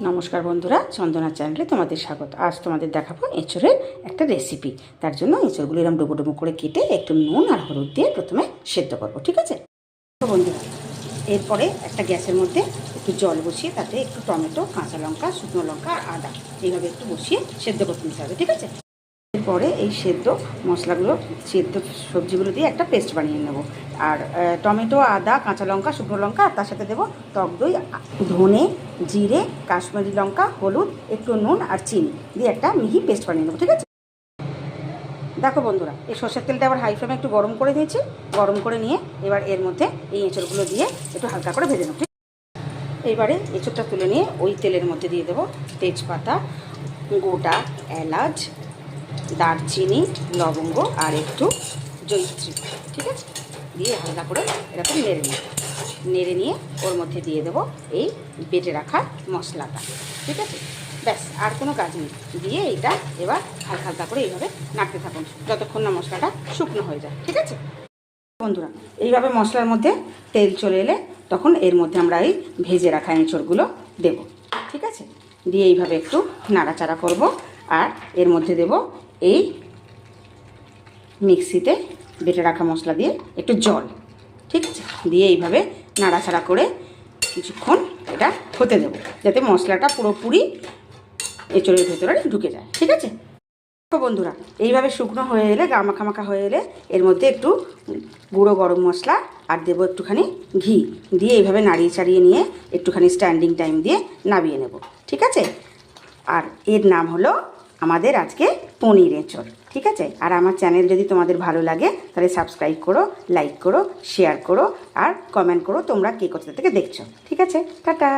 নমস্কার বন্ধুরা, চন্দনা চ্যানেলে তোমাদের স্বাগত। আজ তোমাদের দেখাবো এঁচড়ের একটা রেসিপি। তার জন্য এঁচড়গুলো এরকম ডুবো ডুবো করে কেটে একটু নুন আর হলুদ দিয়ে প্রথমে সেদ্ধ করবো, ঠিক আছে? তো বন্ধুরা, এরপরে একটা গ্যাসের মধ্যে একটু জল বসিয়ে তাতে একটু টমেটো, কাঁচা লঙ্কা, শুকনো লঙ্কা আর আদা এইভাবে একটু বসিয়ে সেদ্ধ করতে নিতে হবে, ঠিক আছে? এরপরে এই সেদ্ধ মশলাগুলো, সেদ্ধ সবজিগুলো দিয়ে একটা পেস্ট বানিয়ে নেব। আর টমেটো, আদা, কাঁচা লঙ্কা, শুকনো লঙ্কা, আর তার সাথে দেবো টক দই, ধনে, জিরে, কাশ্মীরি লঙ্কা, হলুদ, একটু নুন আর চিনি দিয়ে একটা মিহি পেস্ট বানিয়ে নেবো, ঠিক আছে? দেখো বন্ধুরা, এই সর্ষের তেলটা আবার হাই ফ্লেমে একটু গরম করে দিয়েছি। গরম করে নিয়ে এবার এর মধ্যে এই এঁচড়গুলো দিয়ে একটু হালকা করে ভেজে নেব। এইবারে এঁচড়টা তুলে নিয়ে ওই তেলের মধ্যে দিয়ে দেবো তেজপাতা, গোটা এলাচ, দারচিনি, লবঙ্গ আর একটু জয়িত্রী, ঠিক আছে? দিয়ে হালকা করে এরকম নেড়ে নিয়ে ওর মধ্যে দিয়ে দেবো এই বেটে রাখা মশলাটা, ঠিক আছে? ব্যাস, আর কোনো কাজ নেই। দিয়ে এইটা এবার হালকা হালকা করে এইভাবে নাড়তে থাকুন যতক্ষণ না মশলাটা শুকনো হয়ে যায়, ঠিক আছে বন্ধুরা? এইভাবে মশলার মধ্যে তেল চলে এলে তখন এর মধ্যে আমরা এই ভেজে রাখা এঁচড়গুলো দেবো, ঠিক আছে? দিয়ে এইভাবে একটু নাড়াচাড়া করব। আর এর মধ্যে দেব এই মিক্সিতে বেটে রাখা মশলা দিয়ে একটু জল, ঠিক আছে? দিয়ে এইভাবে নাড়াচাড়া করে কিছুক্ষণ এটা হতে দেবো যাতে মশলাটা পুরোপুরি এঁচড়ের ভেতরে ঢুকে যায়, ঠিক আছে বন্ধুরা? এইভাবে শুকনো হয়ে এলে, গা মাখা মাখা হয়ে এলে এর মধ্যে একটু গুঁড়ো গরম মশলা আর দেবো একটুখানি ঘি দিয়ে এইভাবে নাড়িয়ে চাড়িয়ে নিয়ে একটুখানি স্ট্যান্ডিং টাইম দিয়ে নামিয়ে নেব, ঠিক আছে? আর এর নাম হলো আমাদের আজকে পনির এঁচড়, ঠিক আছে? আর আমার চ্যানেল যদি তোমাদের ভালো লাগে তাহলে সাবস্ক্রাইব করো, লাইক করো, শেয়ার করো আর কমেন্ট করো তোমরা কে কোথা থেকে দেখছো, ঠিক আছে? টাটা।